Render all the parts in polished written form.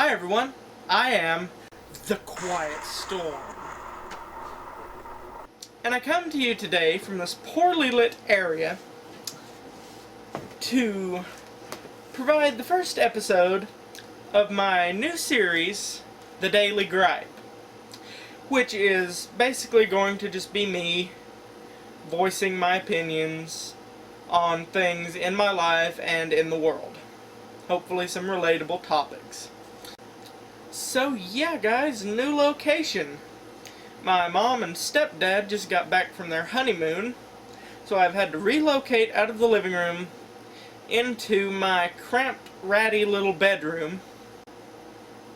Hi everyone, I am the Quiet Storm. And I come to you today from this poorly lit area to provide the first episode of my new series, The Daily Gripe, which is basically going to just be me voicing my opinions on things in my life and in the world. Hopefully some relatable topics. So yeah guys, new location. My mom and stepdad just got back from their honeymoon, so I've had to relocate out of the living room into my cramped, ratty little bedroom.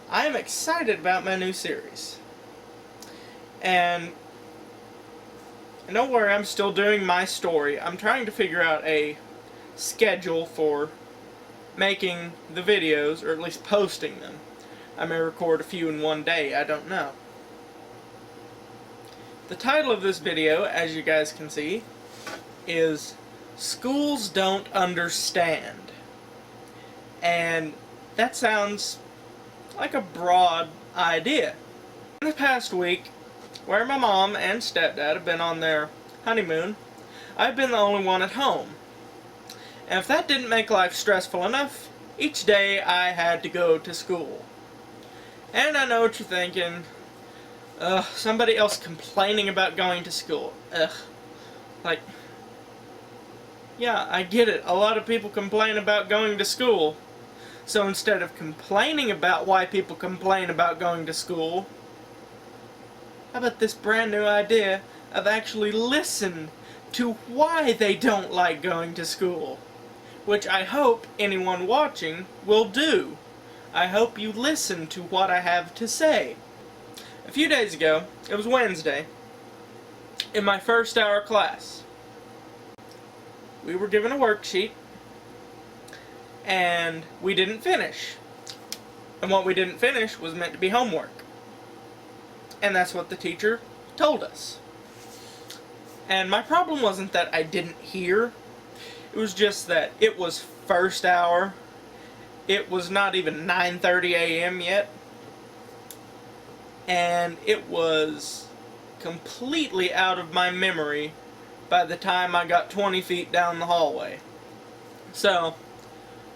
I am excited about my new series. And don't worry, I'm still doing my story. I'm trying to figure out a schedule for making the videos, or at least posting them. I may record a few in one day, I don't know. The title of this video, as you guys can see, is Schools Don't Understand. And that sounds like a broad idea. In the past week, where my mom and stepdad have been on their honeymoon, I've been the only one at home. And if that didn't make life stressful enough, each day I had to go to school. And I know what you're thinking. Somebody else complaining about going to school. Like, yeah, I get it. A lot of people complain about going to school. So instead of complaining about why people complain about going to school, how about this brand new idea of actually listening to why they don't like going to school? Which I hope anyone watching will do. I hope you listen to what I have to say. A few days ago, it was Wednesday, in my first hour class, we were given a worksheet, and we didn't finish. And what we didn't finish was meant to be homework. And that's what the teacher told us. And my problem wasn't that I didn't hear. It was just that it was first hour. It was not even 9:30 a.m. yet. And it was completely out of my memory by the time I got 20 feet down the hallway. So,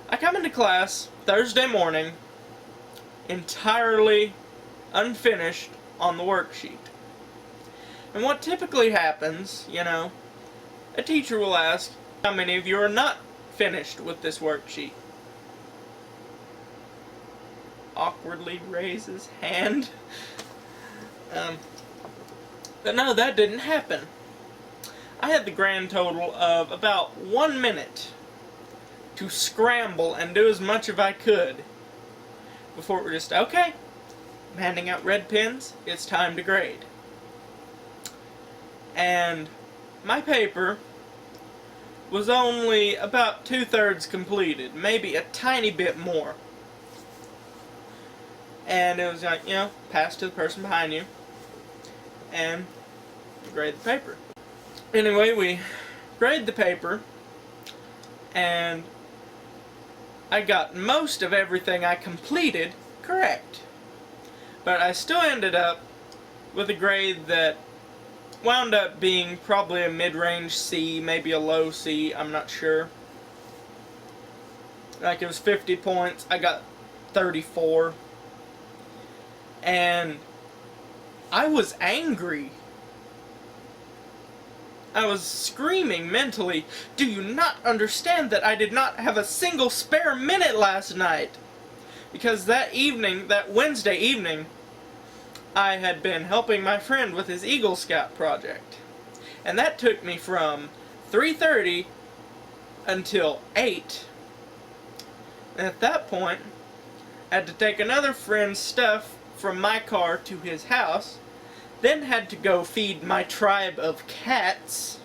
I come into class Thursday morning, entirely unfinished on the worksheet. And what typically happens, you know, a teacher will ask, how many of you are not finished with this worksheet? Awkwardly raise his hand. But no, that didn't happen. I had the grand total of about 1 minute to scramble and do as much as I could before it were just, okay, I'm handing out red pens, it's time to grade. And my paper was only about 2/3 completed, maybe a tiny bit more. And it was like, you know, pass to the person behind you and grade the paper. Anyway, we grade the paper, and I got most of everything I completed correct. But I still ended up with a grade that wound up being probably a mid-range C, maybe a low C, I'm not sure. Like, it was 50 points, I got 34. And I was angry. I was screaming mentally, do you not understand that I did not have a single spare minute last night? Because that evening, that Wednesday evening, I had been helping my friend with his Eagle Scout project. And that took me from 3:30 until 8. And at that point, I had to take another friend's stuff from my car to his house, then had to go feed my tribe of cats,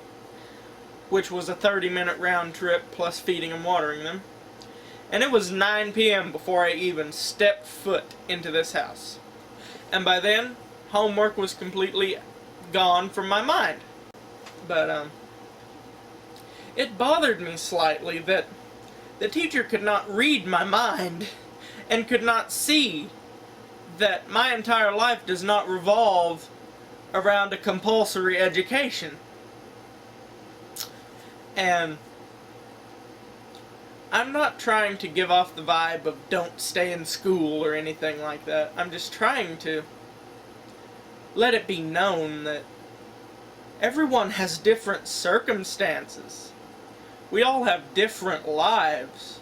which was a 30-minute round trip plus feeding and watering them. And it was 9 p.m. before I even stepped foot into this house. And by then, homework was completely gone from my mind. But, it bothered me slightly that the teacher could not read my mind and could not see that my entire life does not revolve around a compulsory education. And I'm not trying to give off the vibe of don't stay in school or anything like that. I'm just trying to let it be known that everyone has different circumstances. We all have different lives.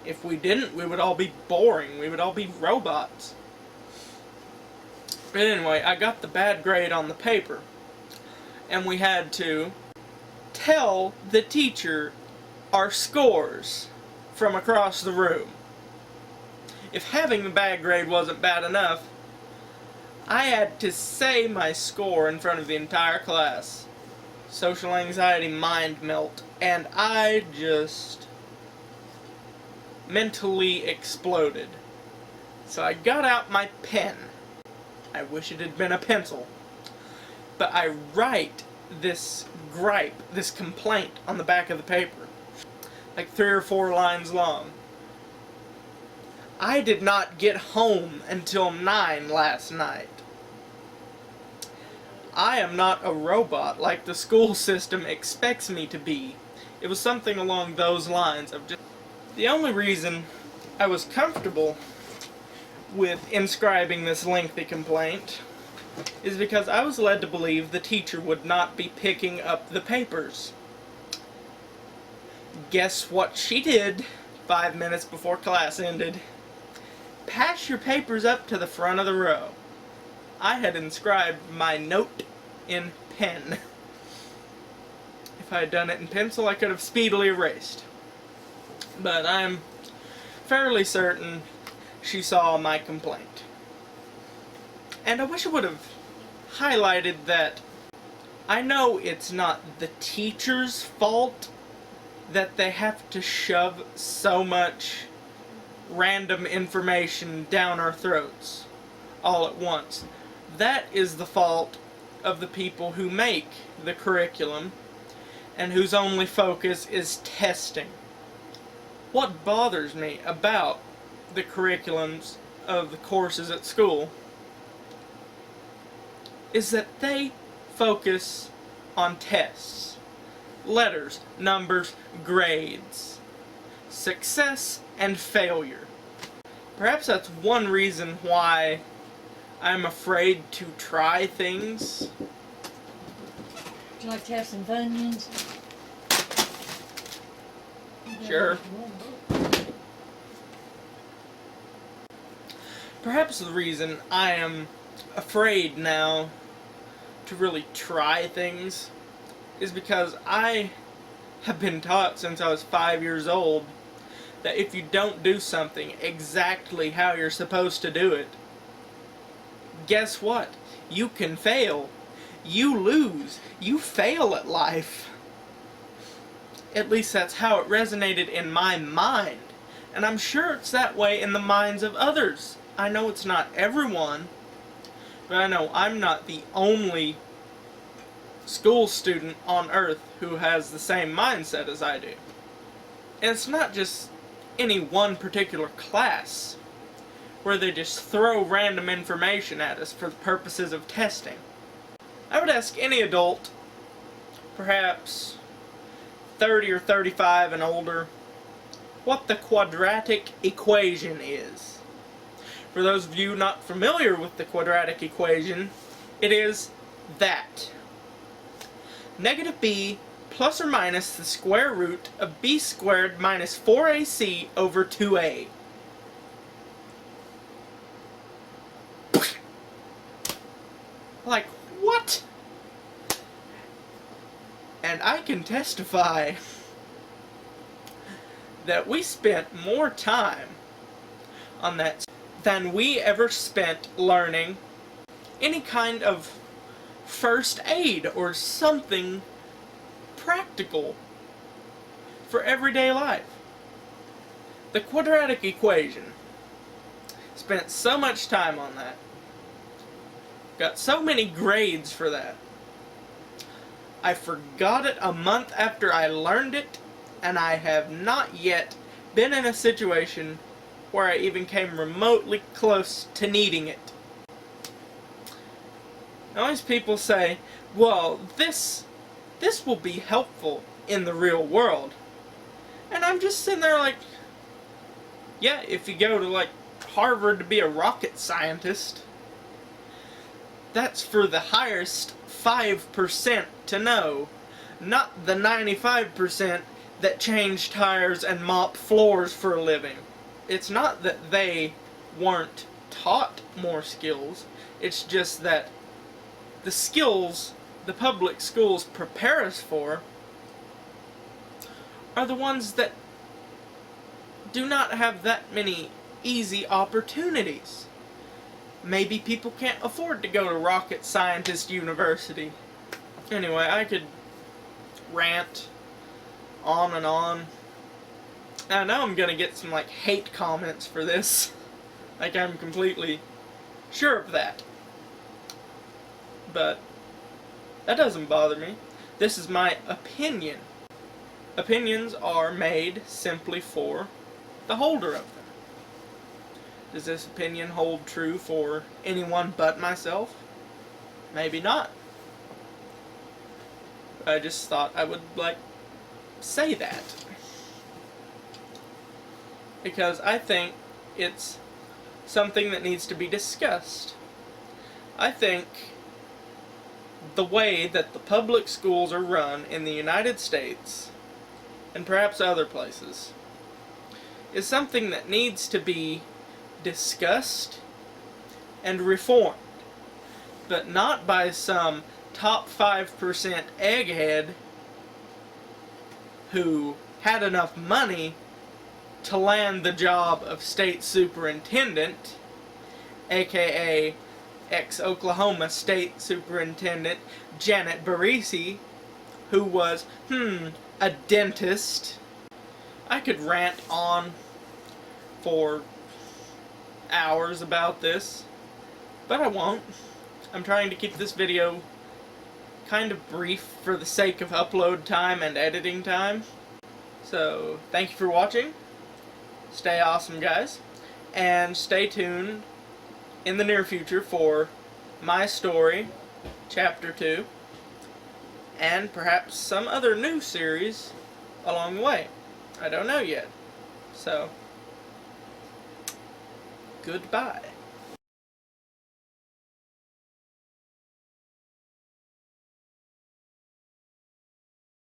If we didn't, we would all be boring. We would all be robots. But anyway, I got the bad grade on the paper, and we had to tell the teacher our scores from across the room. If having the bad grade wasn't bad enough, I had to say my score in front of the entire class. Social anxiety mind melt, and I just mentally exploded. So I got out my pen. I wish it had been a pencil. But I write this gripe, this complaint on the back of the paper. Like 3 or 4 lines long. I did not get home until 9 last night. I am not a robot like the school system expects me to be. It was something along those lines of just... The only reason I was comfortable with inscribing this lengthy complaint is because I was led to believe the teacher would not be picking up the papers. Guess what she did 5 minutes before class ended? Pass your papers up to the front of the row. I had inscribed my note in pen. If I had done it in pencil, I could have speedily erased. But I'm fairly certain she saw my complaint. And I wish I would have highlighted that I know it's not the teacher's fault that they have to shove so much random information down our throats all at once. That is the fault of the people who make the curriculum and whose only focus is testing. What bothers me about the curriculums of the courses at school is that they focus on tests, letters, numbers, grades, success, and failure. Perhaps that's one reason why I'm afraid to try things. Would you like to have some Funyuns? Sure. Perhaps the reason I am afraid now to really try things is because I have been taught since I was 5 years old that if you don't do something exactly how you're supposed to do it, guess what? You can fail. You lose. You fail at life. At least that's how it resonated in my mind. And I'm sure it's that way in the minds of others. I know it's not everyone, but I know I'm not the only school student on Earth who has the same mindset as I do. And it's not just any one particular class where they just throw random information at us for the purposes of testing. I would ask any adult, perhaps 30 or 35 and older, what the quadratic equation is. For those of you not familiar with the quadratic equation, it is that negative b plus or minus the square root of b squared minus 4ac over 2a. Like, what? And I can testify that we spent more time on that than we ever spent learning any kind of first aid or something practical for everyday life. The quadratic equation. Spent so much time on that. Got so many grades for that. I forgot it a month after I learned it, and I have not yet been in a situation where I even came remotely close to needing it. Now, these people say, well, this will be helpful in the real world. And I'm just sitting there like, yeah, if you go to like Harvard to be a rocket scientist, that's for the highest 5% to know, not the 95% that change tires and mop floors for a living. It's not that they weren't taught more skills, it's just that the skills the public schools prepare us for are the ones that do not have that many easy opportunities. Maybe people can't afford to go to Rocket Scientist University. Anyway, I could rant on and on. I know I'm gonna get some like hate comments for this. Like, I'm completely sure of that. But that doesn't bother me. This is my opinion. Opinions are made simply for the holder of them. Does this opinion hold true for anyone but myself? Maybe not. I just thought I would, like, say that. Because I think it's something that needs to be discussed. I think the way that the public schools are run in the United States, and perhaps other places, is something that needs to be discussed and reformed. But not by some top 5% egghead who had enough money to land the job of state superintendent, aka ex-Oklahoma State Superintendent Janet Barisi, who was, a dentist. I could rant on for hours about this, but I won't. I'm trying to keep this video kind of brief for the sake of upload time and editing time. So, thank you for watching. Stay awesome, guys. And stay tuned in the near future for my story, Chapter 2, and perhaps some other new series along the way. I don't know yet. So, goodbye.